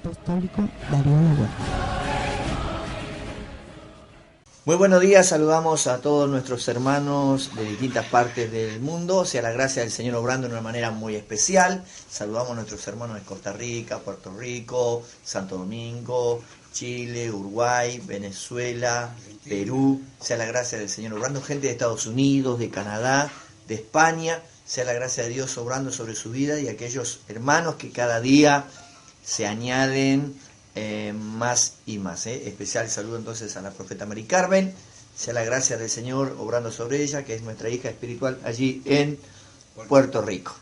Apostólico Darío López. Muy buenos días, saludamos a todos nuestros hermanos de distintas partes del mundo, sea la gracia del Señor obrando de una manera muy especial. Saludamos a nuestros hermanos de Costa Rica, Puerto Rico, Santo Domingo, Chile, Uruguay, Venezuela, Perú, sea la gracia del Señor obrando, gente de Estados Unidos, de Canadá, de España, sea la gracia de Dios obrando sobre su vida y aquellos hermanos que cada día se añaden más y más. Especial saludo entonces a la profeta Mari Carmen, sea la gracia del Señor obrando sobre ella, que es nuestra hija espiritual allí en Puerto Rico.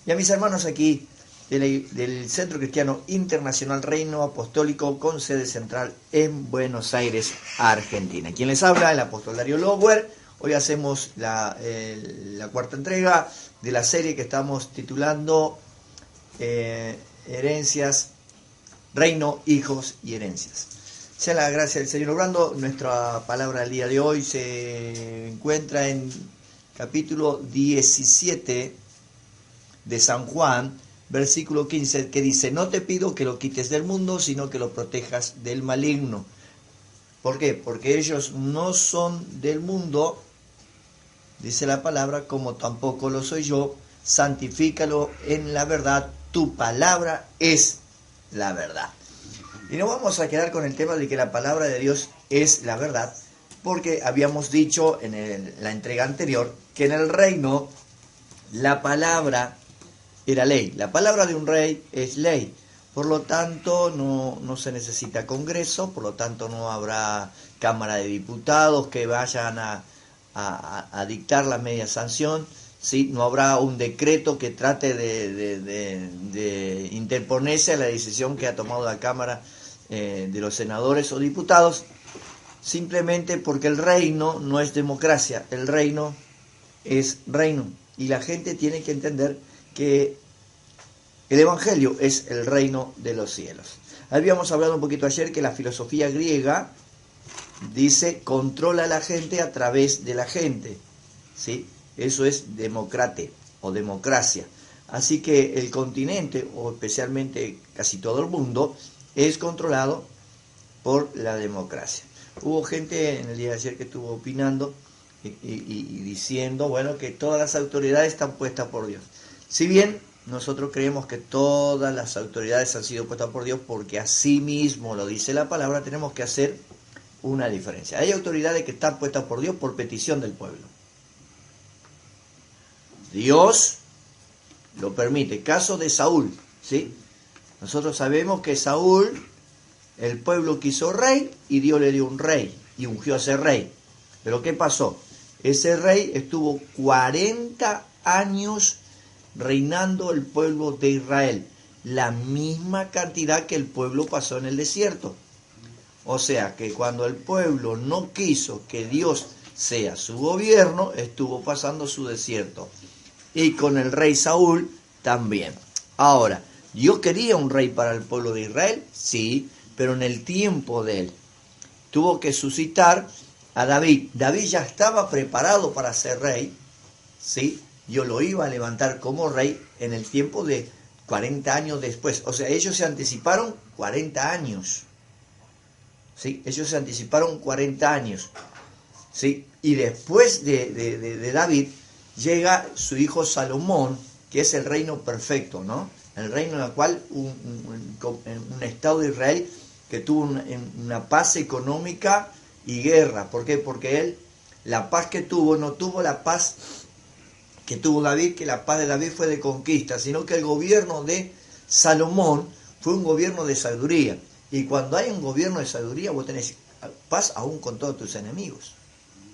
Y a mis hermanos aquí del Centro Cristiano Internacional Reino Apostólico con sede central en Buenos Aires, Argentina. Quien les habla, el apóstol Darío Lower. Hoy hacemos la cuarta entrega de la serie que estamos titulando Herencias, Reino, Hijos y Herencias. Sea la gracia del Señor obrando. Nuestra palabra del día de hoy se encuentra en capítulo 17 de San Juan, versículo 15, que dice: no te pido que lo quites del mundo, sino que lo protejas del maligno. ¿Por qué? Porque ellos no son del mundo, dice la palabra, como tampoco lo soy yo. Santifícalo en la verdad, tu palabra es la verdad. Y no vamos a quedar con el tema de que la palabra de Dios es la verdad, porque habíamos dicho en la entrega anterior que en el reino la palabra era ley. La palabra de un rey es ley. Por lo tanto, no se necesita congreso, por lo tanto no habrá Cámara de Diputados que vayan a dictar la media sanción. ¿Sí? No habrá un decreto que trate de interponerse a la decisión que ha tomado la Cámara de los senadores o diputados, simplemente porque el reino no es democracia, el reino es reino. Y la gente tiene que entender que el Evangelio es el reino de los cielos. Habíamos hablado un poquito ayer que la filosofía griega dice controla a la gente a través de la gente, ¿sí? Eso es democrate o democracia. Así que el continente, o especialmente casi todo el mundo, es controlado por la democracia. Hubo gente en el día de ayer que estuvo opinando y diciendo, bueno, que todas las autoridades están puestas por Dios. Si bien nosotros creemos que todas las autoridades han sido puestas por Dios, porque así mismo lo dice la palabra, tenemos que hacer una diferencia. Hay autoridades que están puestas por Dios por petición del pueblo. Dios lo permite. Caso de Saúl, ¿sí? Nosotros sabemos que Saúl, el pueblo quiso rey y Dios le dio un rey y ungió a ese rey. Pero ¿qué pasó? Ese rey estuvo 40 años reinando el pueblo de Israel, la misma cantidad que el pueblo pasó en el desierto. O sea que cuando el pueblo no quiso que Dios sea su gobierno, estuvo pasando su desierto. Y con el rey Saúl también. Ahora, ¿Dios quería un rey para el pueblo de Israel? Sí, pero en el tiempo de él. Tuvo que suscitar a David. David ya estaba preparado para ser rey, ¿sí? Dios lo iba a levantar como rey en el tiempo de 40 años después. O sea, ellos se anticiparon 40 años. ¿Sí? Ellos se anticiparon 40 años. ¿Sí? Y después de David llega su hijo Salomón, que es el reino perfecto, ¿no? El reino en el cual un Estado de Israel que tuvo una paz económica y guerra. ¿Por qué? Porque él, la paz que tuvo, no tuvo la paz que tuvo David, que la paz de David fue de conquista, sino que el gobierno de Salomón fue un gobierno de sabiduría. Y cuando hay un gobierno de sabiduría, vos tenés paz aún con todos tus enemigos.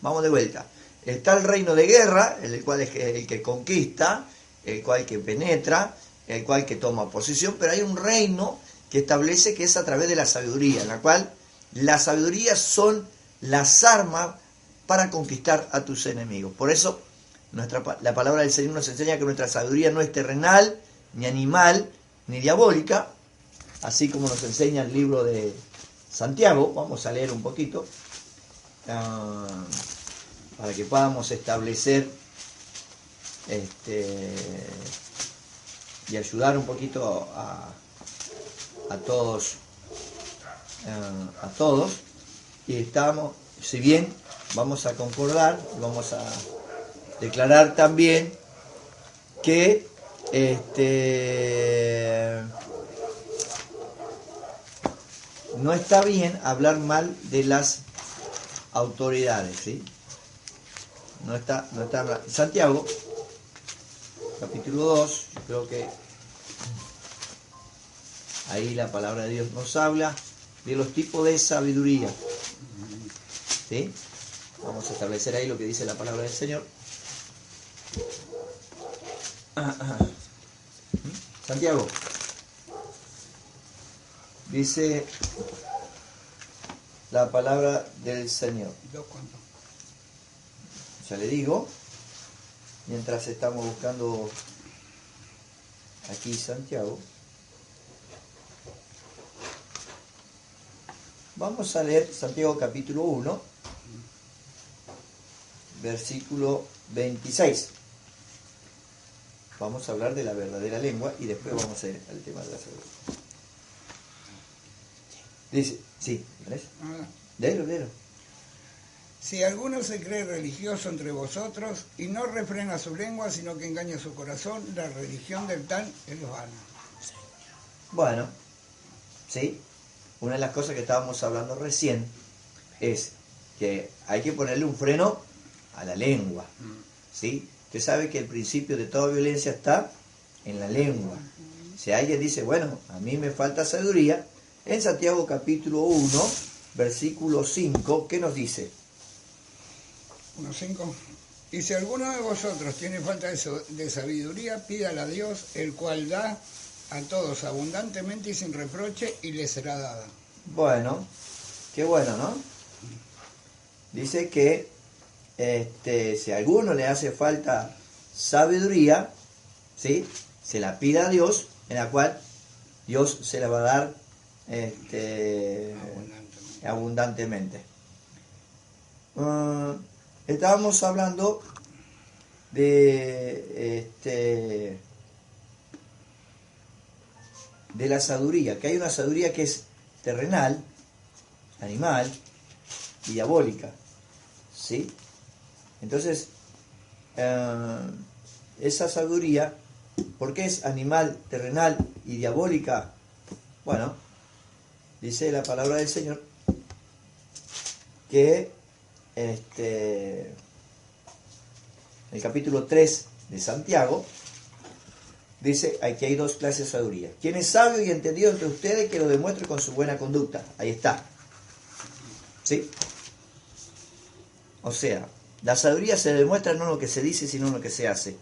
Vamos de vuelta. Está el reino de guerra, el cual es el que conquista, el cual que penetra, el cual que toma posición, pero hay un reino que establece que es a través de la sabiduría, en la cual la sabiduría son las armas para conquistar a tus enemigos. Por eso la palabra del Señor nos enseña que nuestra sabiduría no es terrenal, ni animal, ni diabólica, así como nos enseña el libro de Santiago. Vamos a leer un poquito para que podamos establecer y ayudar un poquito a a todos, y estamos, si bien vamos a concordar, vamos a declarar también que no está bien hablar mal de las autoridades, ¿sí? No está Santiago, capítulo 2, creo que ahí la palabra de Dios nos habla de los tipos de sabiduría, ¿sí? Vamos a establecer ahí lo que dice la palabra del Señor. Santiago, dice la palabra del Señor. Ya le digo, mientras estamos buscando aquí Santiago, vamos a leer Santiago capítulo 1, versículo 26. Vamos a hablar de la verdadera lengua y después vamos a ir al tema de la sabiduría. Dice, sí, ¿ves? Léelo. Si alguno se cree religioso entre vosotros y no refrena su lengua, sino que engaña su corazón, la religión del tal es vana. Bueno, sí, una de las cosas que estábamos hablando recién es que hay que ponerle un freno a la lengua, ¿sí? Usted sabe que el principio de toda violencia está en la lengua. Si alguien dice, bueno, a mí me falta sabiduría, en Santiago capítulo 1, versículo 5, ¿qué nos dice? 1:5. Y si alguno de vosotros tiene falta de sabiduría, pídala a Dios, el cual da a todos abundantemente y sin reproche, y le será dada. Bueno, qué bueno, ¿no? Dice que si a alguno le hace falta sabiduría, ¿sí? Se la pida a Dios, en la cual Dios se la va a dar abundantemente. Estábamos hablando de la sabiduría, que hay una sabiduría que es terrenal, animal y diabólica, ¿sí? Entonces, esa sabiduría, ¿por qué es animal, terrenal y diabólica? Bueno, dice la palabra del Señor que en el capítulo 3 de Santiago dice que hay dos clases de sabiduría. ¿Quién es sabio y entendido entre ustedes, que lo demuestre con su buena conducta? Ahí está, ¿sí? O sea, la sabiduría se demuestra no en lo que se dice, sino en lo que se hace,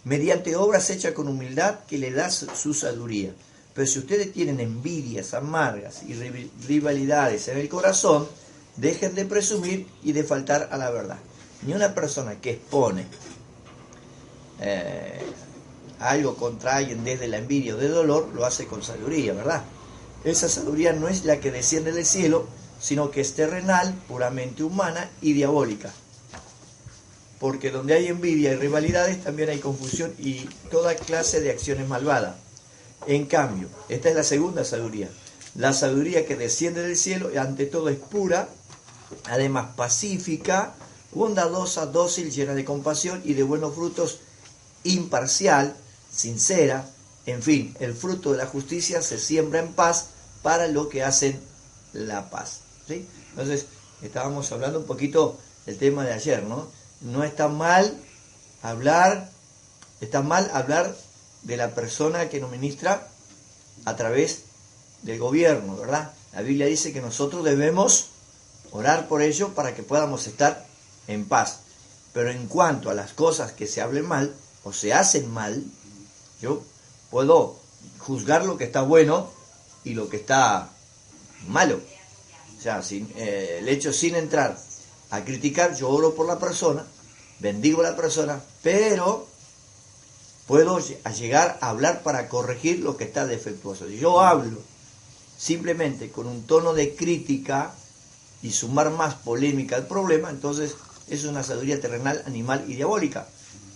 mediante obras hechas con humildad, que le da su sabiduría. Pero si ustedes tienen envidias amargas y rivalidades en el corazón, dejen de presumir y de faltar a la verdad. Ni una persona que expone algo contra alguien desde la envidia o del dolor, lo hace con sabiduría, ¿verdad? Esa sabiduría no es la que desciende del cielo, sino que es terrenal, puramente humana y diabólica. Porque donde hay envidia y rivalidades también hay confusión y toda clase de acciones malvadas. En cambio, esta es la segunda sabiduría. La sabiduría que desciende del cielo, ante todo es pura, además pacífica, bondadosa, dócil, llena de compasión y de buenos frutos, imparcial, sincera, en fin, el fruto de la justicia se siembra en paz para los que hacen la paz, ¿sí? Entonces, estábamos hablando un poquito del tema de ayer, ¿no? No está mal hablar de la persona que nos ministra a través del gobierno, ¿verdad? La Biblia dice que nosotros debemos orar por ellos para que podamos estar en paz. Pero en cuanto a las cosas que se hablen mal o se hacen mal, yo puedo juzgar lo que está bueno y lo que está malo. O sea, el hecho sin entrar a criticar, yo oro por la persona, bendigo a la persona, pero puedo llegar a hablar para corregir lo que está defectuoso. Si yo hablo simplemente con un tono de crítica y sumar más polémica al problema, entonces es una sabiduría terrenal, animal y diabólica.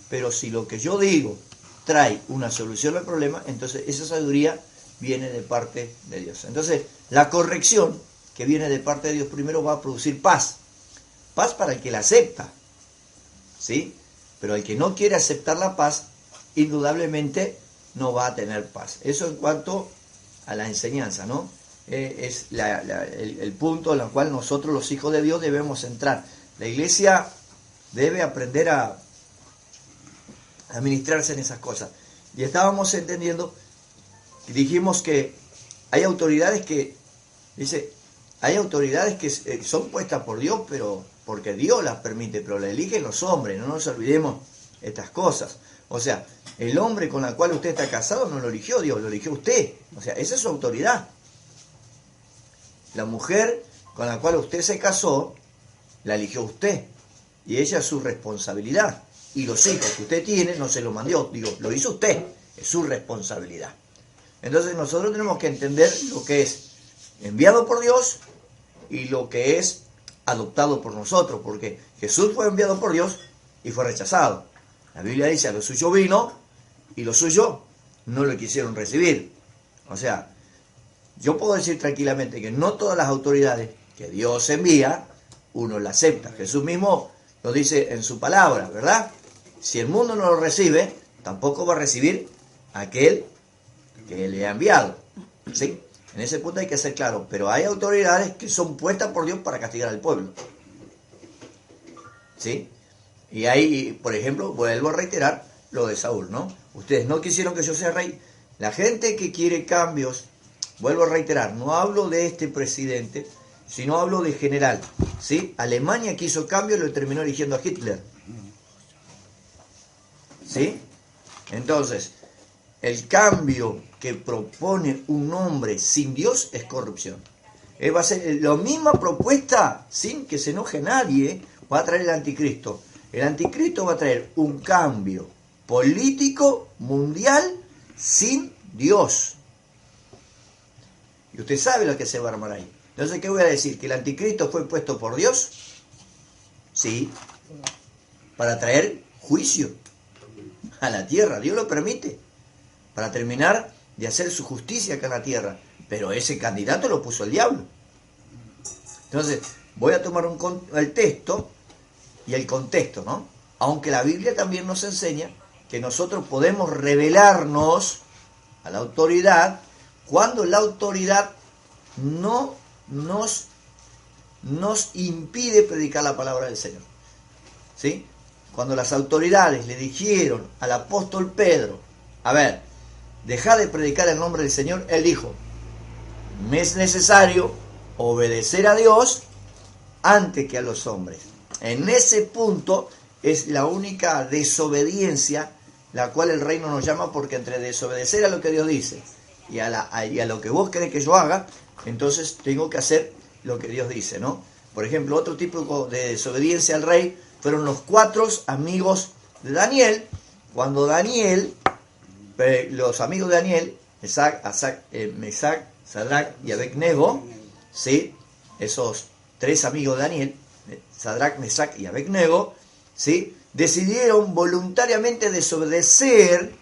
Pero si lo que yo digo trae una solución al problema, entonces esa sabiduría viene de parte de Dios. Entonces, la corrección que viene de parte de Dios primero va a producir paz. Paz para el que la acepta, ¿sí? Pero el que no quiere aceptar la paz, indudablemente no va a tener paz. Eso en cuanto a la enseñanza, ¿no? Es el punto en el cual nosotros los hijos de Dios debemos entrar. La iglesia debe aprender a administrarse en esas cosas. Y estábamos entendiendo, dijimos que hay autoridades que, hay autoridades que son puestas por Dios, pero porque Dios las permite, pero las eligen los hombres, no nos olvidemos estas cosas. O sea, el hombre con el cual usted está casado no lo eligió Dios, lo eligió usted. O sea, esa es su autoridad. La mujer con la cual usted se casó, la eligió usted. Y ella es su responsabilidad. Y los hijos que usted tiene no se los mandó, lo hizo usted. Es su responsabilidad. Entonces nosotros tenemos que entender lo que es enviado por Dios y lo que es adoptado por nosotros. Porque Jesús fue enviado por Dios y fue rechazado. La Biblia dice, a lo suyo vino y lo suyo no lo quisieron recibir. O sea, yo puedo decir tranquilamente que no todas las autoridades que Dios envía, uno las acepta. Jesús mismo lo dice en su palabra, ¿verdad? Si el mundo no lo recibe, tampoco va a recibir a aquel que le ha enviado. ¿Sí? En ese punto hay que ser claro. Pero hay autoridades que son puestas por Dios para castigar al pueblo. ¿Sí? Y ahí, por ejemplo, vuelvo a reiterar lo de Saúl, ¿no? Ustedes no quisieron que yo sea rey. La gente que quiere cambios, vuelvo a reiterar, no hablo de este presidente, sino hablo de general, ¿sí? Alemania quiso cambio y lo terminó eligiendo a Hitler. ¿Sí? Entonces, el cambio que propone un hombre sin Dios es corrupción. Va a ser la misma propuesta, sin que se enoje nadie, va a traer el anticristo. El anticristo va a traer un cambio político mundial sin Dios. Y usted sabe lo que se va a armar ahí. Entonces, ¿qué voy a decir? ¿Que el anticristo fue puesto por Dios? Sí. Para traer juicio a la tierra. Dios lo permite. Para terminar de hacer su justicia acá en la tierra. Pero ese candidato lo puso el diablo. Entonces, voy a tomar el texto y el contexto, ¿no? Aunque la Biblia también nos enseña que nosotros podemos rebelarnos a la autoridad cuando la autoridad no nos impide predicar la palabra del Señor. ¿Sí? Cuando las autoridades le dijeron al apóstol Pedro, a ver, deja de predicar el nombre del Señor, él dijo, me es necesario obedecer a Dios antes que a los hombres. En ese punto es la única desobediencia la cual el reino nos llama, porque entre desobedecer a lo que Dios dice y a lo que vos querés que yo haga, entonces tengo que hacer lo que Dios dice, ¿no? Por ejemplo, otro tipo de desobediencia al rey fueron los 4 amigos de Daniel. Cuando Daniel, los amigos de Daniel, Mesac, Sadrac y Abednego, ¿sí? Esos 3 amigos de Daniel, Sadrac, Mesac y Abednego, ¿sí? Decidieron voluntariamente desobedecer,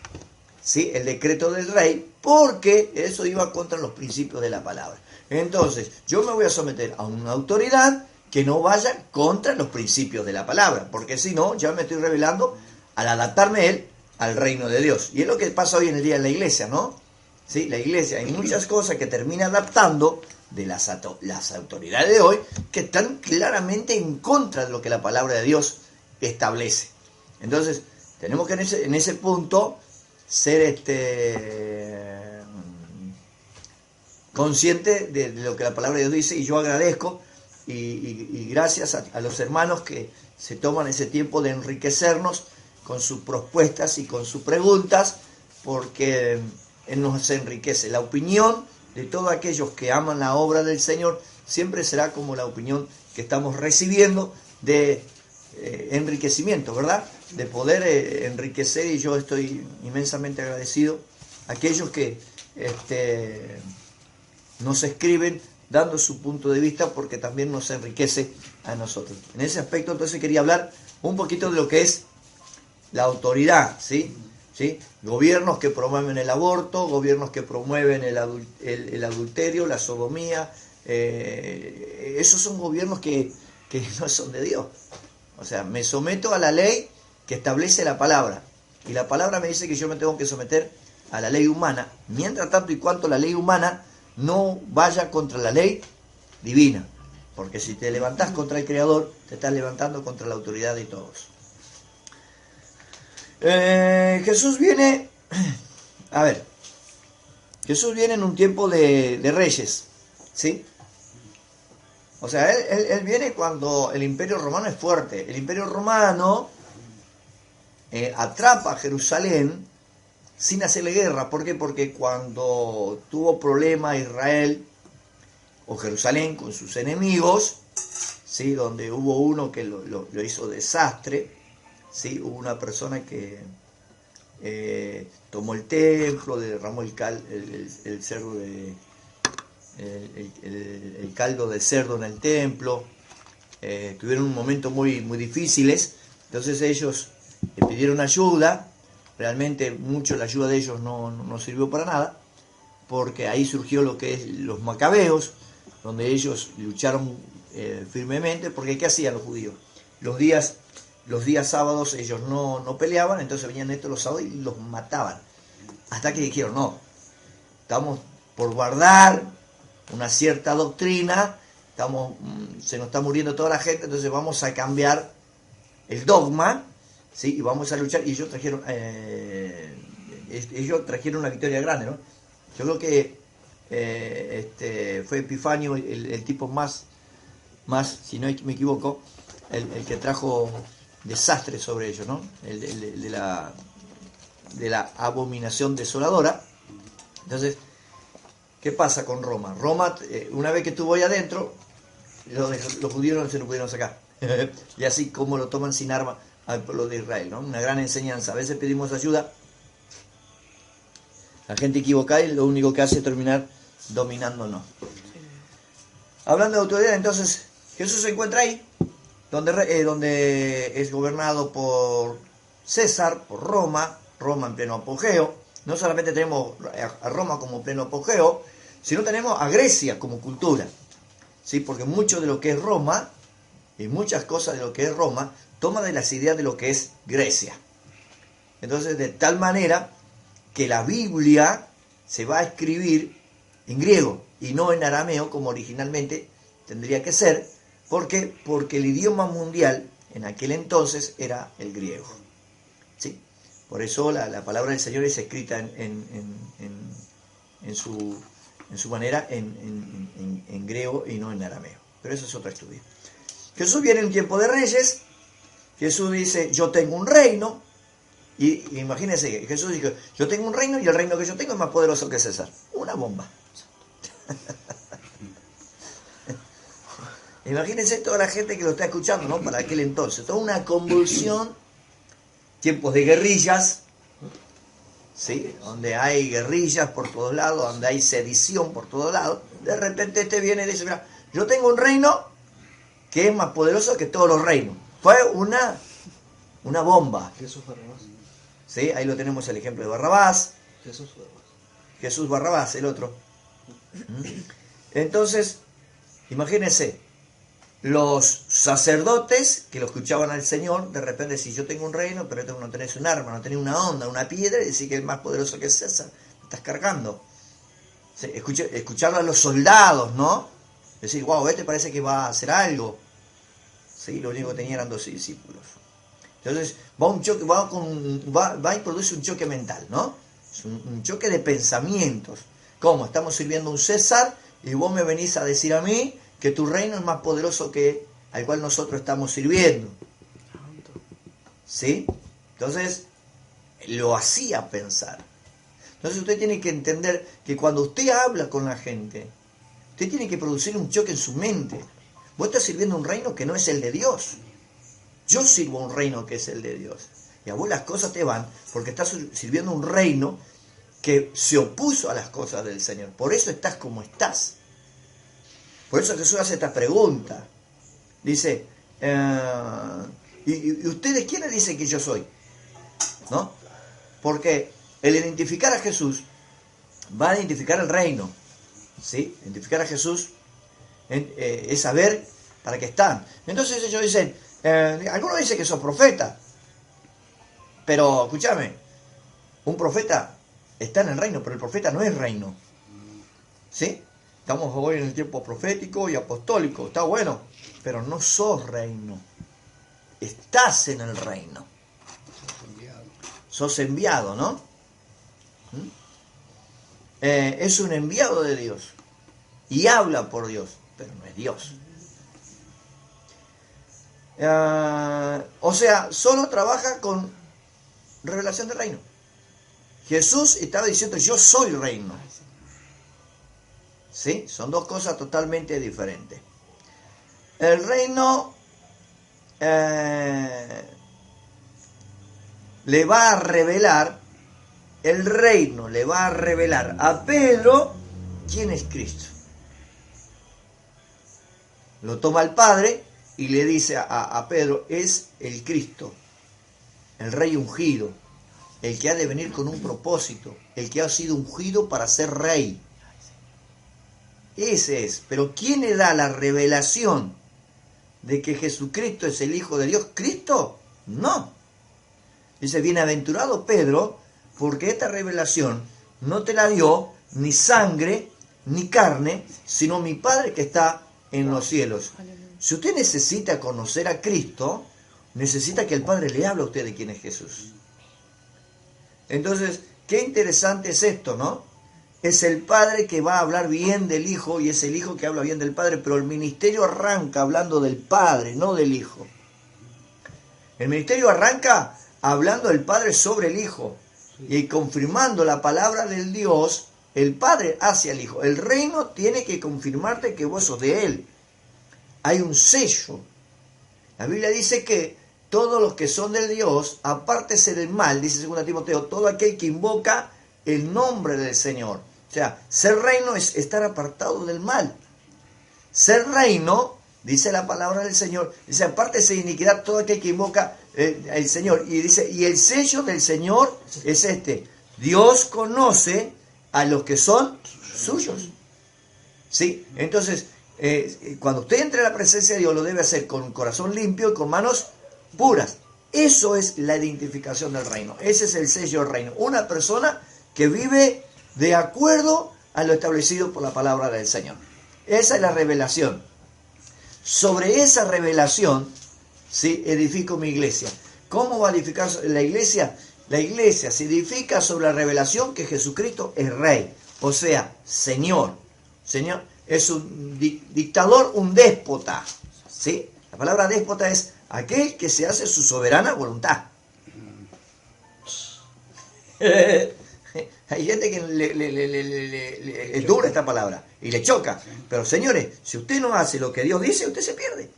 ¿sí? El decreto del rey, porque eso iba contra los principios de la palabra. Entonces, yo me voy a someter a una autoridad que no vaya contra los principios de la palabra, porque si no, ya me estoy rebelando al adaptarme él al reino de Dios. Y es lo que pasa hoy en el día en la iglesia, ¿no? ¿Sí? La iglesia, hay muchas cosas que termina adaptando de las autoridades de hoy, que están claramente en contra de lo que la palabra de Dios establece. Entonces, tenemos que en ese punto ser consciente de lo que la palabra de Dios dice, y yo agradezco y gracias a los hermanos que se toman ese tiempo de enriquecernos con sus propuestas y con sus preguntas, porque nos enriquece. La opinión de todos aquellos que aman la obra del Señor siempre será como la opinión que estamos recibiendo de enriquecimiento, ¿verdad? De poder enriquecer, y yo estoy inmensamente agradecido a aquellos que nos escriben dando su punto de vista, porque también nos enriquece a nosotros. En ese aspecto, entonces, quería hablar un poquito de lo que es la autoridad, ¿sí? ¿sí? Gobiernos que promueven el aborto, gobiernos que promueven el adulterio, la sodomía. Esos son gobiernos que no son de Dios. O sea, me someto a la ley que establece la palabra. Y la palabra me dice que yo me tengo que someter a la ley humana, mientras tanto y cuanto la ley humana no vaya contra la ley divina. Porque si te levantás contra el Creador, te estás levantando contra la autoridad de todos. Jesús viene, a ver, Jesús viene en un tiempo de reyes, ¿sí? O sea, él viene cuando el Imperio Romano es fuerte. El Imperio Romano atrapa a Jerusalén sin hacerle guerra. ¿Por qué? Porque cuando tuvo problema Israel o Jerusalén con sus enemigos, ¿sí? Donde hubo uno que lo hizo desastre, ¿sí? Hubo una persona que tomó el templo, derramó el cerdo el caldo de cerdo en el templo. Tuvieron un momento muy difíciles. Entonces ellos pidieron ayuda. Realmente mucho la ayuda de ellos no sirvió para nada, porque ahí surgió lo que es los macabeos, donde ellos lucharon firmemente. Porque ¿qué hacían los judíos? Los días sábados ellos no peleaban, entonces venían estos los sábados y los mataban. Hasta que dijeron, no, estamos por guardar una cierta doctrina, se nos está muriendo toda la gente, entonces vamos a cambiar el dogma, ¿sí? Y vamos a luchar. Y ellos trajeron una victoria grande, ¿no? Yo creo que fue Epifanio el tipo más, si no me equivoco, el que trajo desastre sobre ellos, ¿no? De la abominación desoladora. Entonces, ¿qué pasa con Roma? Roma, una vez que estuvo ahí adentro, los judíos no se lo pudieron sacar. Y así como lo toman sin arma al pueblo de Israel, ¿no? Una gran enseñanza. A veces pedimos ayuda, la gente equivocada, y lo único que hace es terminar dominándonos. Hablando de autoridad, entonces, Jesús se encuentra ahí, donde es gobernado por César, por Roma en pleno apogeo. No solamente tenemos a Roma como pleno apogeo, sino tenemos a Grecia como cultura, ¿sí? Porque mucho de lo que es Roma, y muchas cosas de lo que es Roma, toma de las ideas de lo que es Grecia. Entonces, de tal manera que la Biblia se va a escribir en griego y no en arameo como originalmente tendría que ser. ¿Por qué? Porque el idioma mundial en aquel entonces era el griego, ¿sí? Por eso la palabra del Señor es escrita en su manera en griego y no en arameo. Pero eso es otro estudio. Jesús viene en un tiempo de reyes. Jesús dice, yo tengo un reino. Y imagínense, Jesús dijo, yo tengo un reino y el reino que yo tengo es más poderoso que César. Una bomba. Imagínense toda la gente que lo está escuchando, ¿no? Para aquel entonces. Toda una convulsión, tiempos de guerrillas, ¿sí? Donde hay guerrillas por todos lados, donde hay sedición por todos lados. De repente este viene y dice, mira, yo tengo un reino que es más poderoso que todos los reinos. Fue una bomba. Jesús Barrabás. ¿Sí? Ahí lo tenemos el ejemplo de Barrabás. Jesús Barrabás, el otro. Entonces, imagínense, los sacerdotes que lo escuchaban al Señor, de repente, si yo tengo un reino, pero tú no tenés un arma, no tenés una onda, una piedra, y decís que es más poderoso que César, me estás cargando. ¿Sí? Escucharlo a los soldados, ¿no? Decir, wow, este parece que va a hacer algo. ¿Sí? Lo único que tenía eran 12 discípulos. Entonces, va y produce un choque mental, ¿no? Es un choque de pensamientos. ¿Cómo? Estamos sirviendo a un César y vos me venís a decir a mí que tu reino es más poderoso que al cual nosotros estamos sirviendo. ¿Sí? Entonces, lo hacía pensar. Entonces usted tiene que entender que cuando usted habla con la gente, usted tiene que producir un choque en su mente. Vos estás sirviendo un reino que no es el de Dios. Yo sirvo un reino que es el de Dios. Y a vos las cosas te van porque estás sirviendo un reino que se opuso a las cosas del Señor. Por eso estás como estás. Por eso Jesús hace esta pregunta. Dice, ¿y ustedes quiénes dicen que yo soy? ¿No? Porque el identificar a Jesús va a identificar el reino. ¿Sí? Identificar a Jesús es saber para qué están. Entonces ellos dicen, algunos dicen que son profetas. Pero, escúchame, un profeta está en el reino, pero el profeta no es reino. ¿Sí? Estamos hoy en el tiempo profético y apostólico, está bueno, pero no sos reino. Estás en el reino. Sos enviado, ¿no? Es un enviado de Dios y habla por Dios, pero no es Dios. O sea, solo trabaja con revelación del reino. Jesús estaba diciendo, yo soy reino. ¿Sí? Son dos cosas totalmente diferentes. El reino le va a revelar, el reino le va a revelar a Pedro quién es Cristo. Lo toma el Padre y le dice a Pedro, es el Cristo, el Rey ungido, el que ha de venir con un propósito, el que ha sido ungido para ser rey. Ese es. Pero ¿quién le da la revelación de que Jesucristo es el Hijo de Dios? ¿Cristo? No. Dice, bienaventurado Pedro, porque esta revelación no te la dio ni sangre ni carne, sino mi Padre que está en los cielos. Si usted necesita conocer a Cristo, necesita que el Padre le hable a usted de quién es Jesús. Entonces, qué interesante es esto, ¿no? Es el Padre que va a hablar bien del Hijo y es el Hijo que habla bien del Padre, pero el ministerio arranca hablando del Padre, no del Hijo. El ministerio arranca hablando del Padre sobre el Hijo y confirmando la palabra del Dios, el Padre hacia el Hijo. El reino tiene que confirmarte que vos sos de Él. Hay un sello. La Biblia dice que todos los que son de Dios, apártese del mal, dice 2 Timoteo, todo aquel que invoca el nombre del Señor. O sea, ser reino es estar apartado del mal. Ser reino, dice la palabra del Señor, dice, apártese de iniquidad todo aquel que invoca el Señor. Y dice, y el sello del Señor es este: Dios conoce a los que son suyos. ¿Sí? Entonces, cuando usted entre a la presencia de Dios, lo debe hacer con un corazón limpio y con manos puras. Eso es la identificación del reino. Ese es el sello del reino. Una persona que vive de acuerdo a lo establecido por la palabra del Señor. Esa es la revelación. Sobre esa revelación, ¿sí?, edifico mi iglesia. ¿Cómo va a edificar la iglesia? La iglesia se edifica sobre la revelación que Jesucristo es Rey, o sea, Señor. Señor es un dictador, un déspota. ¿Sí? La palabra déspota es aquel que se hace su soberana voluntad. Hay gente que es dura esta palabra y le choca. Pero señores, si usted no hace lo que Dios dice, usted se pierde.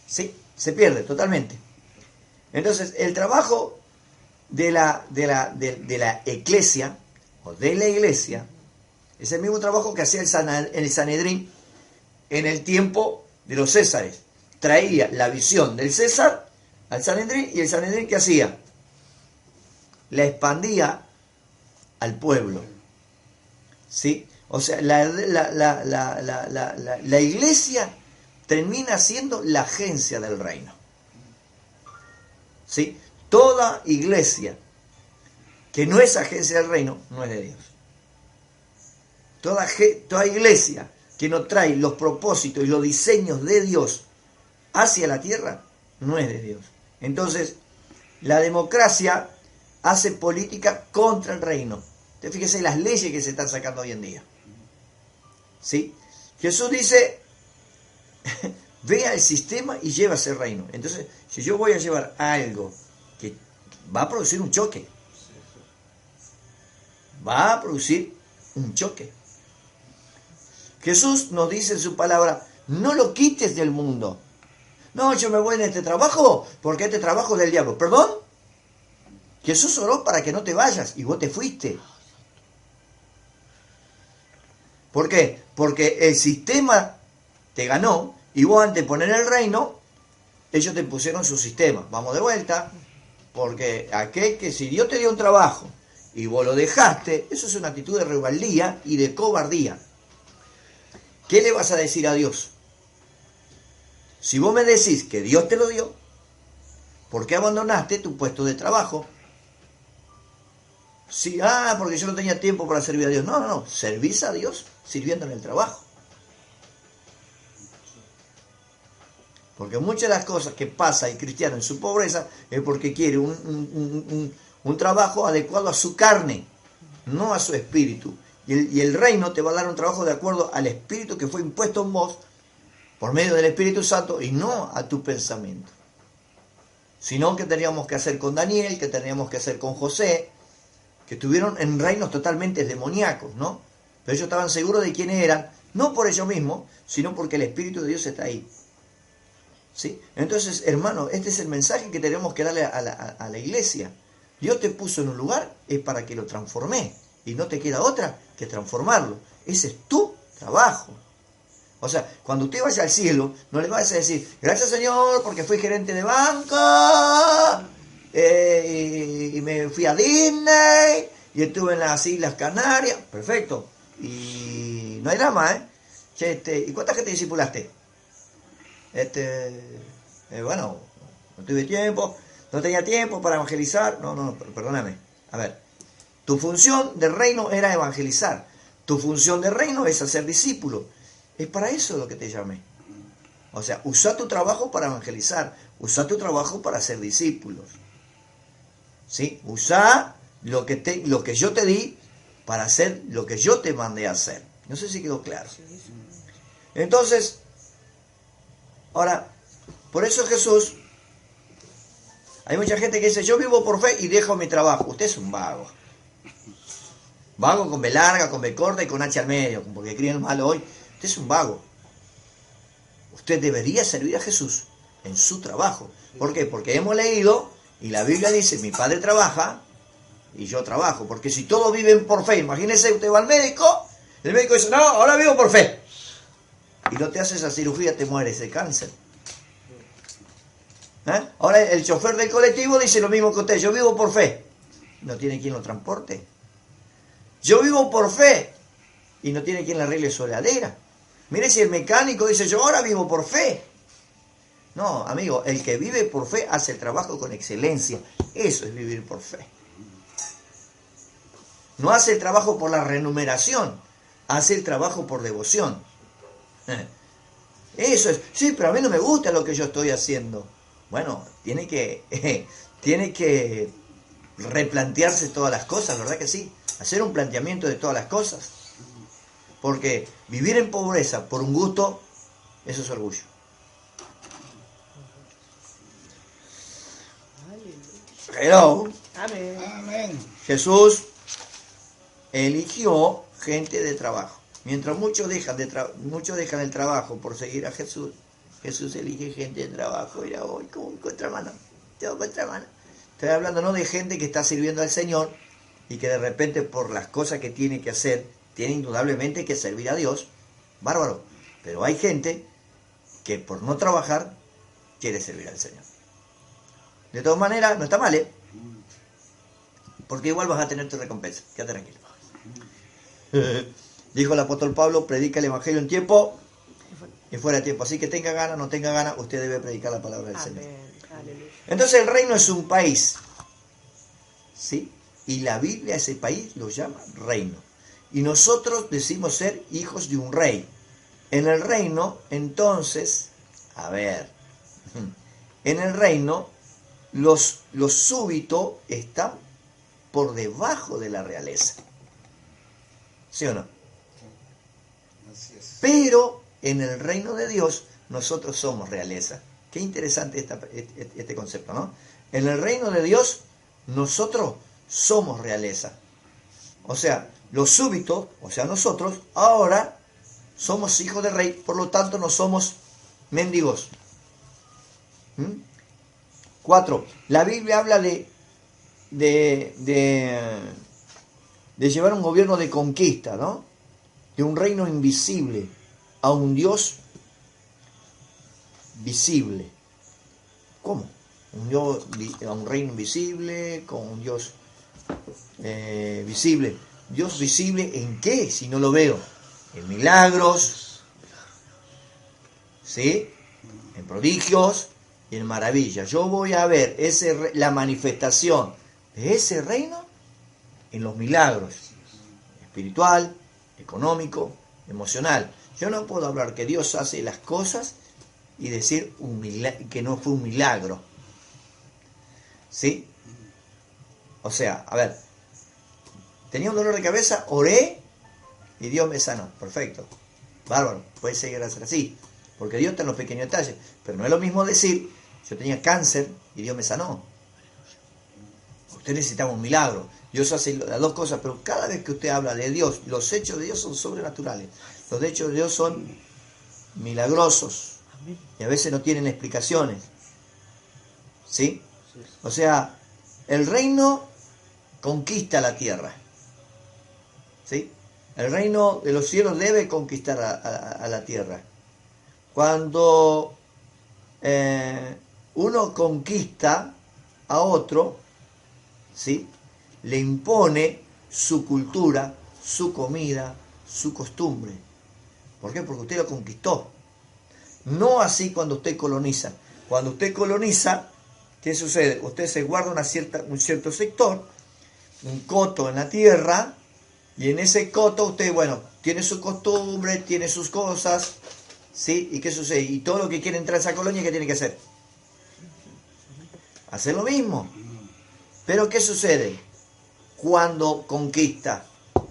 Sí, se pierde totalmente. Entonces, el trabajo de la eclesia, o de la iglesia, es el mismo trabajo que hacía el Sanedrín en el tiempo de los Césares. Traía la visión del César al Sanedrín, y el Sanedrín, ¿qué hacía? La expandía al pueblo. ¿Sí? O sea, la iglesia termina siendo la agencia del reino. ¿Sí? Toda iglesia que no es agencia del reino no es de Dios. Toda iglesia que no trae los propósitos y los diseños de Dios hacia la tierra no es de Dios. Entonces, la democracia hace política contra el reino. Usted fíjese las leyes que se están sacando hoy en día. ¿Sí? Jesús dice, vea el sistema y llévase el reino. Entonces, si yo voy a llevar algo que va a producir un choque, va a producir un choque. Jesús nos dice en su palabra, no lo quites del mundo. No, yo me voy en este trabajo porque este trabajo es del diablo. ¿Perdón? Jesús oró para que no te vayas y vos te fuiste. ¿Por qué? Porque el sistema te ganó y vos, antes de poner el reino, ellos te pusieron su sistema. Vamos de vuelta. Porque aquel que si Dios te dio un trabajo y vos lo dejaste, eso es una actitud de rebeldía y de cobardía. ¿Qué le vas a decir a Dios? Si vos me decís que Dios te lo dio, ¿por qué abandonaste tu puesto de trabajo? Sí, porque yo no tenía tiempo para servir a Dios. No, no, no, servís a Dios sirviendo en el trabajo. Porque muchas de las cosas que pasa el cristiano en su pobreza es porque quiere un trabajo adecuado a su carne, no a su espíritu. Y el reino te va a dar un trabajo de acuerdo al espíritu que fue impuesto en vos por medio del Espíritu Santo y no a tu pensamiento. Sino que teníamos que hacer con Daniel, que teníamos que hacer con José, que estuvieron en reinos totalmente demoníacos, ¿no? Pero ellos estaban seguros de quiénes eran, no por ellos mismos, sino porque el Espíritu de Dios está ahí. ¿Sí? Entonces, hermano, este es el mensaje que tenemos que darle a la iglesia. Dios te puso en un lugar, es para que lo transformé, y no te queda otra que transformarlo. Ese es tu trabajo. O sea, cuando usted vaya al cielo, no le vas a decir, gracias Señor, porque fui gerente de banca, y me fui a Disney, y estuve en las Islas Canarias. Perfecto. Y no hay drama, ¿eh? ¿Y cuánta gente discipulaste? Bueno, no tuve tiempo, no tenía tiempo para evangelizar. No, perdóname. A ver, tu función de reino era evangelizar. Tu función de reino es hacer discípulos. Es para eso lo que te llamé. O sea, usa tu trabajo para evangelizar. Usa tu trabajo para hacer discípulos. ¿Sí? Usa lo que yo te di para hacer lo que yo te mandé a hacer. No sé si quedó claro. Entonces, ahora, por eso Jesús, hay mucha gente que dice, yo vivo por fe y dejo mi trabajo. Usted es un vago. Vago con B larga, con B corta y con H al medio, porque creen mal hoy. Usted es un vago. Usted debería servir a Jesús en su trabajo. ¿Por qué? Porque hemos leído, y la Biblia dice, mi padre trabaja y yo trabajo. Porque si todos viven por fe, imagínese, usted va al médico, el médico dice, no, ahora vivo por fe. Y no te haces esa cirugía, te mueres de cáncer. Ahora el chofer del colectivo dice lo mismo que usted, yo vivo por fe. No tiene quien lo transporte. Yo vivo por fe y no tiene quien le arregle su heladera. Mire si el mecánico dice, yo ahora vivo por fe. No, amigo, el que vive por fe hace el trabajo con excelencia. Eso es vivir por fe. No hace el trabajo por la remuneración, hace el trabajo por devoción. Eso es. Sí, pero a mí no me gusta lo que yo estoy haciendo. Bueno, tiene que replantearse todas las cosas, ¿verdad que sí? Hacer un planteamiento de todas las cosas. Porque vivir en pobreza por un gusto, eso es orgullo. Hello. Amén. Amén. Jesús eligió gente de trabajo. Mientras muchos dejan el trabajo por seguir a Jesús, Jesús elige gente de trabajo. Mira hoy, como contramano. Todo contramano. Estoy hablando no de gente que está sirviendo al Señor y que de repente por las cosas que tiene que hacer, tiene indudablemente que servir a Dios. Bárbaro. Pero hay gente que por no trabajar quiere servir al Señor. De todas maneras, no está mal, ¿eh? Porque igual vas a tener tu recompensa. Quédate tranquilo. Dijo el apóstol Pablo, predica el evangelio en tiempo y fuera de tiempo. Así que tenga ganas, no tenga ganas, usted debe predicar la palabra del Señor. Entonces el reino es un país, ¿sí? Y la Biblia a ese país lo llama reino. Y nosotros decimos ser hijos de un rey. En el reino, entonces, en el reino, los súbitos están por debajo de la realeza. ¿Sí o no? Así es. Pero en el reino de Dios nosotros somos realeza. Qué interesante este concepto, ¿no? En el reino de Dios nosotros somos realeza. O sea, los súbitos, o sea nosotros, ahora somos hijos del rey, por lo tanto no somos mendigos. 4. La Biblia habla de llevar un gobierno de conquista, ¿no? De un reino invisible a un Dios visible. ¿Cómo? a un reino invisible, con un Dios visible. ¿Dios visible en qué? Si no lo veo. En milagros, ¿sí? En prodigios y en maravillas. Yo voy a ver la manifestación de ese reino en los milagros. Espiritual, económico, emocional. Yo no puedo hablar que Dios hace las cosas y decir que no fue un milagro. ¿Sí? O sea, a ver, tenía un dolor de cabeza, oré y Dios me sanó. Perfecto. Bárbaro, puede seguir a ser así. Porque Dios está en los pequeños detalles. Pero no es lo mismo decir, yo tenía cáncer y Dios me sanó. Usted necesitaba un milagro. Dios hace las dos cosas, pero cada vez que usted habla de Dios, los hechos de Dios son sobrenaturales. Los hechos de Dios son milagrosos. Y a veces no tienen explicaciones. ¿Sí? O sea, el reino conquista la tierra. ¿Sí? El reino de los cielos debe conquistar a la tierra. Cuando uno conquista a otro, ¿sí? Le impone su cultura, su comida, su costumbre. ¿Por qué? Porque usted lo conquistó. No así cuando usted coloniza. Cuando usted coloniza, ¿qué sucede? Usted se guarda un cierto sector, un coto en la tierra, y en ese coto usted, bueno, tiene su costumbre, tiene sus cosas, ¿sí? ¿Y qué sucede? Y todo lo que quiere entrar a esa colonia, ¿qué tiene que hacer? Hacer lo mismo. Pero ¿qué sucede? Cuando conquista,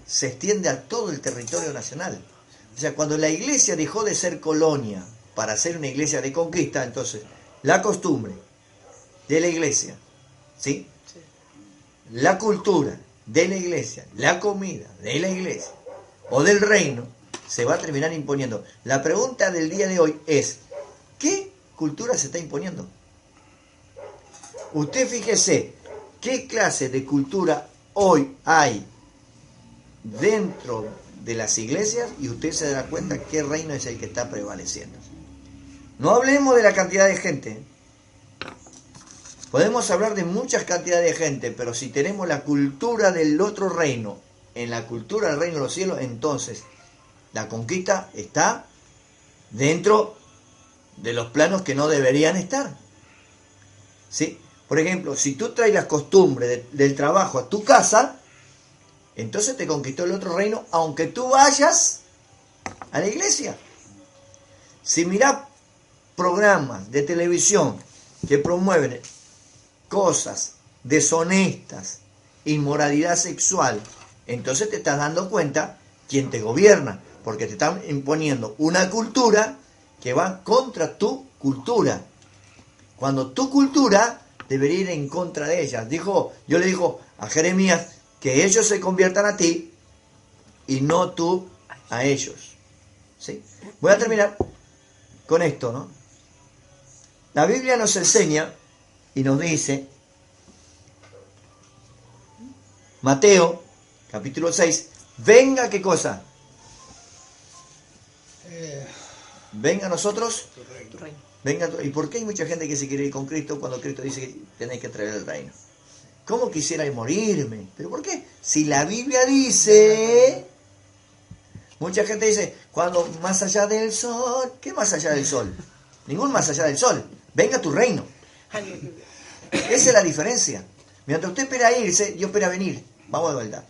se extiende a todo el territorio nacional. O sea, cuando la iglesia dejó de ser colonia para ser una iglesia de conquista, entonces la costumbre de la iglesia, ¿sí? La cultura de la iglesia, la comida de la iglesia o del reino, se va a terminar imponiendo. La pregunta del día de hoy es, ¿qué cultura se está imponiendo? Usted fíjese, ¿qué clase de cultura hoy hay dentro de las iglesias? Y usted se dará cuenta qué reino es el que está prevaleciendo. No hablemos de la cantidad de gente. Podemos hablar de muchas cantidades de gente, pero si tenemos la cultura del otro reino, en la cultura del reino de los cielos, entonces la conquista está dentro de los planos que no deberían estar. ¿Sí? Por ejemplo, si tú traes las costumbres del trabajo a tu casa, entonces te conquistó el otro reino, aunque tú vayas a la iglesia. Si mirás programas de televisión que promueven cosas deshonestas, inmoralidad sexual, entonces te estás dando cuenta quién te gobierna, porque te están imponiendo una cultura que va contra tu cultura, cuando tu cultura debería ir en contra de ellas. Yo le digo a Jeremías que ellos se conviertan a ti y no tú a ellos. ¿Sí? Voy a terminar con esto, ¿no? La Biblia nos enseña y nos dice, Mateo, capítulo 6, venga, ¿qué cosa? Venga a nosotros. Tu reino. Venga, ¿y por qué hay mucha gente que se quiere ir con Cristo cuando Cristo dice que tenéis que traer el reino? ¿Cómo quisiera morirme? ¿Pero por qué? Si la Biblia dice... Mucha gente dice, cuando más allá del sol... ¿Qué más allá del sol? Ningún más allá del sol. Venga a tu reino. Esa es la diferencia. Mientras usted espera irse, yo espero venir. Vamos de vuelta.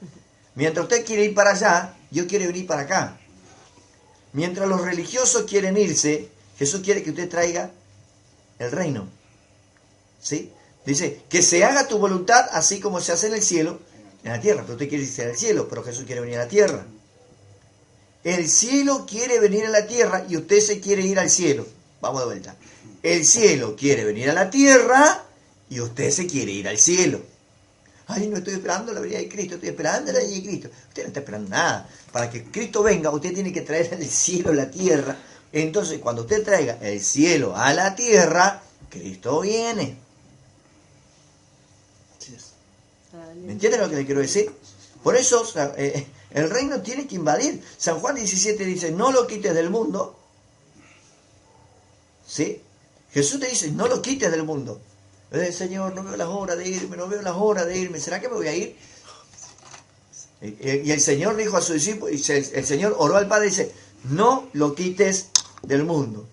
Mientras usted quiere ir para allá, yo quiero venir para acá. Mientras los religiosos quieren irse, Jesús quiere que usted traiga el reino. ¿Sí? Dice, que se haga tu voluntad así como se hace en el cielo, en la tierra. Pero usted quiere irse al cielo, pero Jesús quiere venir a la tierra. El cielo quiere venir a la tierra y usted se quiere ir al cielo. Vamos de vuelta. El cielo quiere venir a la tierra y usted se quiere ir al cielo. Ay, no estoy esperando la venida de Cristo, estoy esperando la venida de Cristo. Usted no está esperando nada. Para que Cristo venga, usted tiene que traer el cielo a la tierra. Entonces, cuando usted traiga el cielo a la tierra, Cristo viene. ¿Me entienden lo que le quiero decir? Por eso el reino tiene que invadir. San Juan 17 dice, no lo quites del mundo. ¿Sí? Jesús te dice, no lo quites del mundo. Señor, no veo las horas de irme, no veo las horas de irme, ¿será que me voy a ir? Y el Señor dijo a sus discípulos, y el Señor oró al Padre y dice, no lo quites del mundo.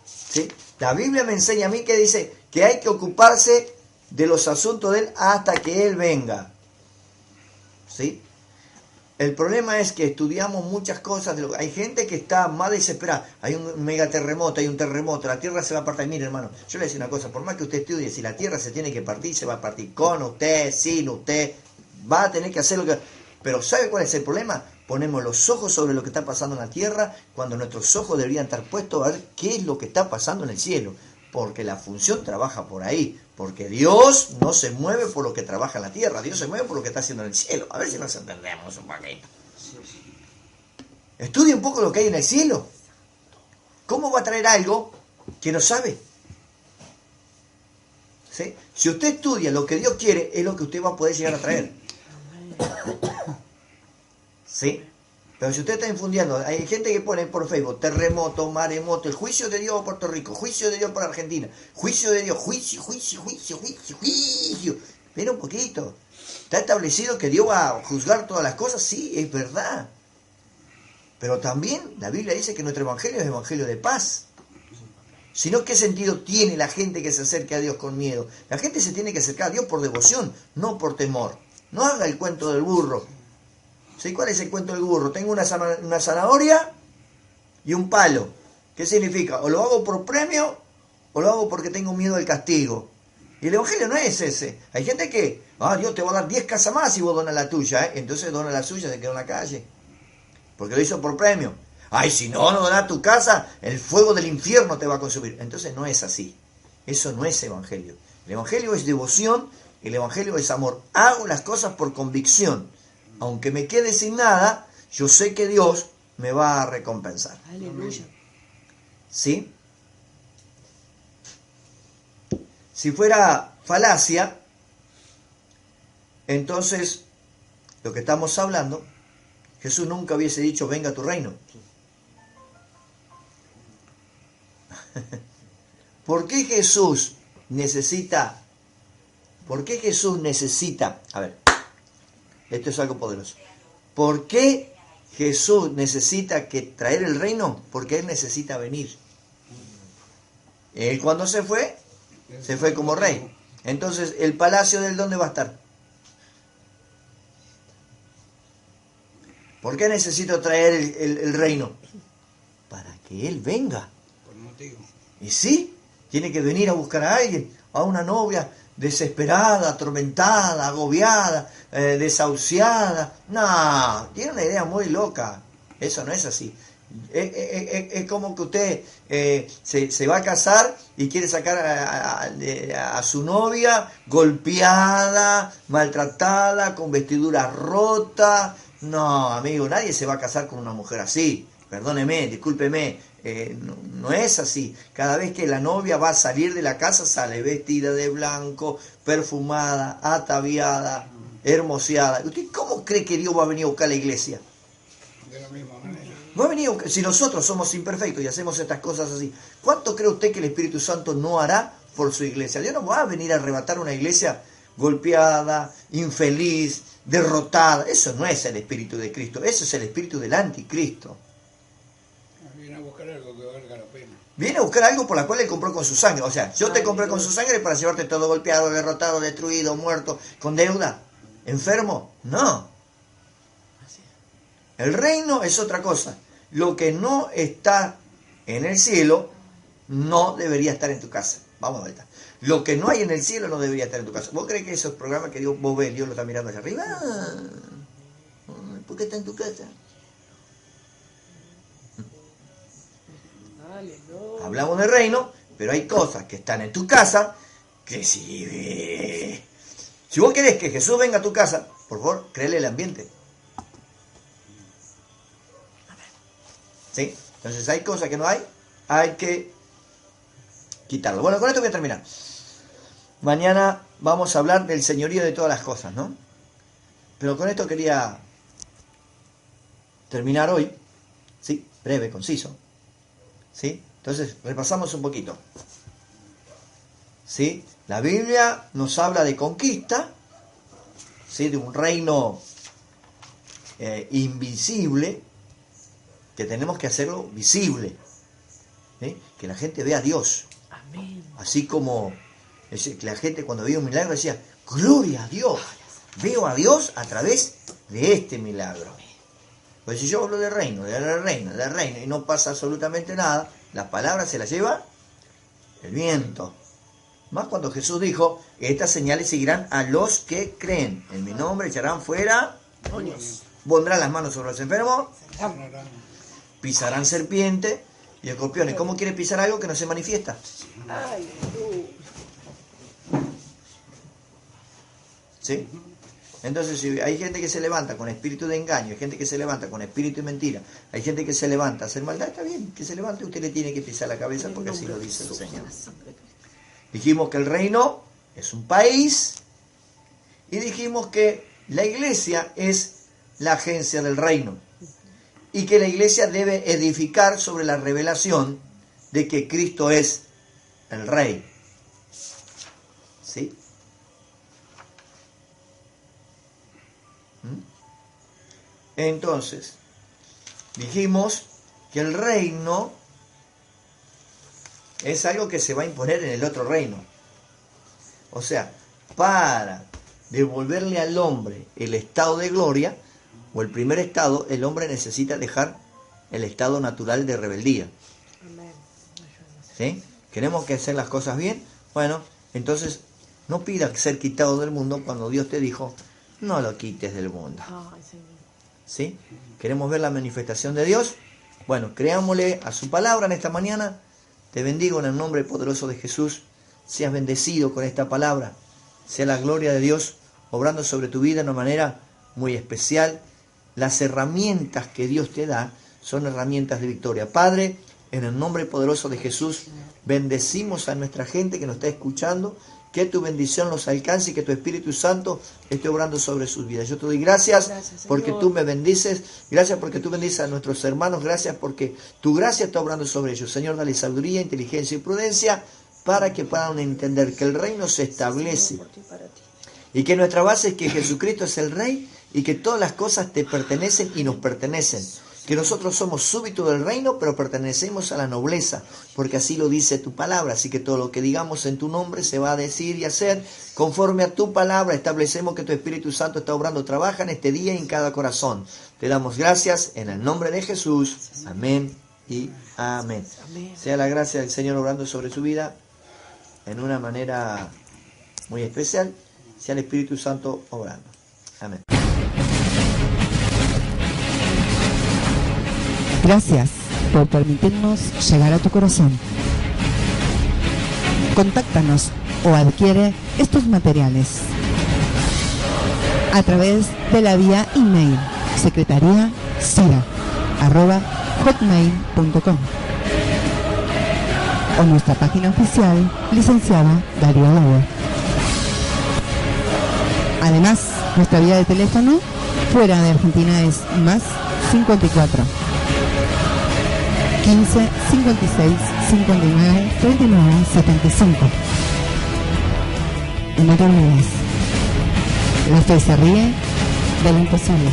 ¿Sí? La Biblia me enseña a mí que dice que hay que ocuparse de los asuntos de Él hasta que Él venga. ¿Sí? El problema es que estudiamos muchas cosas. Hay gente que está más desesperada. Hay un megaterremoto, hay un terremoto, la tierra se va a partir. Mire, hermano, yo le voy a decir una cosa, por más que usted estudie, si la tierra se tiene que partir, se va a partir con usted, sin usted, va a tener que hacer lo que... Pero ¿sabe cuál es el problema? Ponemos los ojos sobre lo que está pasando en la tierra cuando nuestros ojos deberían estar puestos a ver qué es lo que está pasando en el cielo. Porque la función trabaja por ahí. Porque Dios no se mueve por lo que trabaja en la tierra. Dios se mueve por lo que está haciendo en el cielo. A ver si nos entendemos un poquito. Estudie un poco lo que hay en el cielo. ¿Cómo va a traer algo que no sabe? ¿Sí? Si usted estudia lo que Dios quiere, es lo que usted va a poder llegar a traer. ¿Sí? Pero si usted está infundiendo, hay gente que pone por Facebook, terremoto, maremoto, el juicio de Dios por Puerto Rico, juicio de Dios por Argentina, juicio de Dios, juicio. Espera un poquito. ¿Está establecido que Dios va a juzgar todas las cosas? Sí, es verdad. Pero también la Biblia dice que nuestro evangelio es evangelio de paz. Si no, ¿qué sentido tiene la gente que se acerque a Dios con miedo? La gente se tiene que acercar a Dios por devoción, no por temor. No haga el cuento del burro. ¿Sí? ¿Cuál es el cuento del burro? Tengo una zanahoria y un palo. ¿Qué significa? O lo hago por premio o lo hago porque tengo miedo al castigo. Y el evangelio no es ese. Hay gente que, Dios te va a dar 10 casas más si vos donas la tuya. Entonces dona la suya, se quedó en la calle. Porque lo hizo por premio. Si no donás tu casa, el fuego del infierno te va a consumir. Entonces no es así. Eso no es evangelio. El evangelio es devoción. El evangelio es amor. Hago las cosas por convicción. Aunque me quede sin nada, yo sé que Dios me va a recompensar. Aleluya. ¿Sí? Si fuera falacia, entonces lo que estamos hablando, Jesús nunca hubiese dicho, venga a tu reino. ¿Por qué Jesús necesita? A ver, esto es algo poderoso. ¿Por qué Jesús necesita traer el reino? Porque Él necesita venir. Él cuando se fue como rey. Entonces, ¿el palacio de Él dónde va a estar? ¿Por qué necesito traer el reino? Para que Él venga. Por motivo. Y sí, tiene que venir a buscar a alguien, a una novia desesperada, atormentada, agobiada, desahuciada. No, tiene una idea muy loca. Eso no es así. Es como que usted se va a casar y quiere sacar a su novia golpeada, maltratada, con vestidura rota. No, amigo, nadie se va a casar con una mujer así. Perdóneme, discúlpeme. No es así. Cada vez que la novia va a salir de la casa, sale vestida de blanco, perfumada, ataviada, hermoseada. ¿Usted cómo cree que Dios va a venir a buscar a la iglesia? De la misma manera. Va a venir a buscar, si nosotros somos imperfectos y hacemos estas cosas así, ¿cuánto cree usted que el Espíritu Santo no hará por su iglesia? Dios no va a venir a arrebatar una iglesia golpeada, infeliz, derrotada. Eso no es el Espíritu de Cristo, eso es el Espíritu del Anticristo. Viene a buscar algo que valga la pena. Viene a buscar algo por la cual Él compró con su sangre. O sea, yo te compré con su sangre para llevarte todo golpeado, derrotado, destruido, muerto, con deuda, enfermo. No. El reino es otra cosa. Lo que no está en el cielo no debería estar en tu casa. Vamos a vuelta. Lo que no hay en el cielo no debería estar en tu casa. ¿Vos crees que esos programas que vos ves, Dios lo está mirando hacia arriba? ¿Por qué está en tu casa? Hablamos del reino, pero hay cosas que están en tu casa que si vos querés que Jesús venga a tu casa, por favor, créele el ambiente. ¿Sí? Entonces hay cosas que no hay que quitarlo. Bueno, con esto voy a terminar. Mañana vamos a hablar del señorío de todas las cosas, ¿no? Pero con esto quería terminar hoy, ¿sí? Breve, conciso, ¿sí? Entonces, repasamos un poquito, ¿sí? La Biblia nos habla de conquista, ¿sí? De un reino invisible, que tenemos que hacerlo visible, ¿sí? Que la gente vea a Dios. Amén. Así como que la gente cuando veía un milagro decía, gloria a Dios, veo a Dios a través de este milagro. Pues si yo hablo del reino, y no pasa absolutamente nada, las palabras se las lleva el viento. Más cuando Jesús dijo, estas señales seguirán a los que creen. En mi nombre echarán fuera, pondrán las manos sobre los enfermos, pisarán serpientes y escorpiones. ¿Cómo quiere pisar algo que no se manifiesta? ¿Sí? Entonces, si hay gente que se levanta con espíritu de engaño, hay gente que se levanta con espíritu de mentira, hay gente que se levanta a hacer maldad, está bien, que se levante, usted le tiene que pisar la cabeza porque así lo dice el Señor. Dijimos que el reino es un país y dijimos que la iglesia es la agencia del reino y que la iglesia debe edificar sobre la revelación de que Cristo es el Rey. ¿Sí? Entonces, dijimos que el reino es algo que se va a imponer en el otro reino. O sea, para devolverle al hombre el estado de gloria, o el primer estado, el hombre necesita dejar el estado natural de rebeldía. ¿Sí? ¿Queremos que hacer las cosas bien? Bueno, entonces no pidas ser quitado del mundo cuando Dios te dijo, no lo quites del mundo. ¿Sí? ¿Queremos ver la manifestación de Dios? Bueno, creámosle a su palabra en esta mañana. Te bendigo en el nombre poderoso de Jesús. Seas bendecido con esta palabra. Sea la gloria de Dios obrando sobre tu vida de una manera muy especial. Las herramientas que Dios te da son herramientas de victoria. Padre, en el nombre poderoso de Jesús, bendecimos a nuestra gente que nos está escuchando. Que tu bendición los alcance y que tu Espíritu Santo esté obrando sobre sus vidas. Yo te doy gracias porque tú me bendices. Gracias porque tú bendices a nuestros hermanos. Gracias porque tu gracia está obrando sobre ellos. Señor, dale sabiduría, inteligencia y prudencia para que puedan entender que el reino se establece. Y que nuestra base es que Jesucristo es el Rey y que todas las cosas te pertenecen y nos pertenecen. Que nosotros somos súbditos del reino, pero pertenecemos a la nobleza, porque así lo dice tu palabra. Así que todo lo que digamos en tu nombre se va a decir y hacer conforme a tu palabra. Establecemos que tu Espíritu Santo está obrando, trabaja en este día y en cada corazón. Te damos gracias en el nombre de Jesús. Amén y amén. Sea la gracia del Señor obrando sobre su vida en una manera muy especial. Sea el Espíritu Santo obrando. Amén. Gracias por permitirnos llegar a tu corazón. Contáctanos o adquiere estos materiales a través de la vía email secretaria.cira@hotmail.com o nuestra página oficial licenciada Darío Lobo. Además, nuestra vía de teléfono fuera de Argentina es más 54 15 56 59 39 75. Y no te olvides, la fe se ríe del imposible.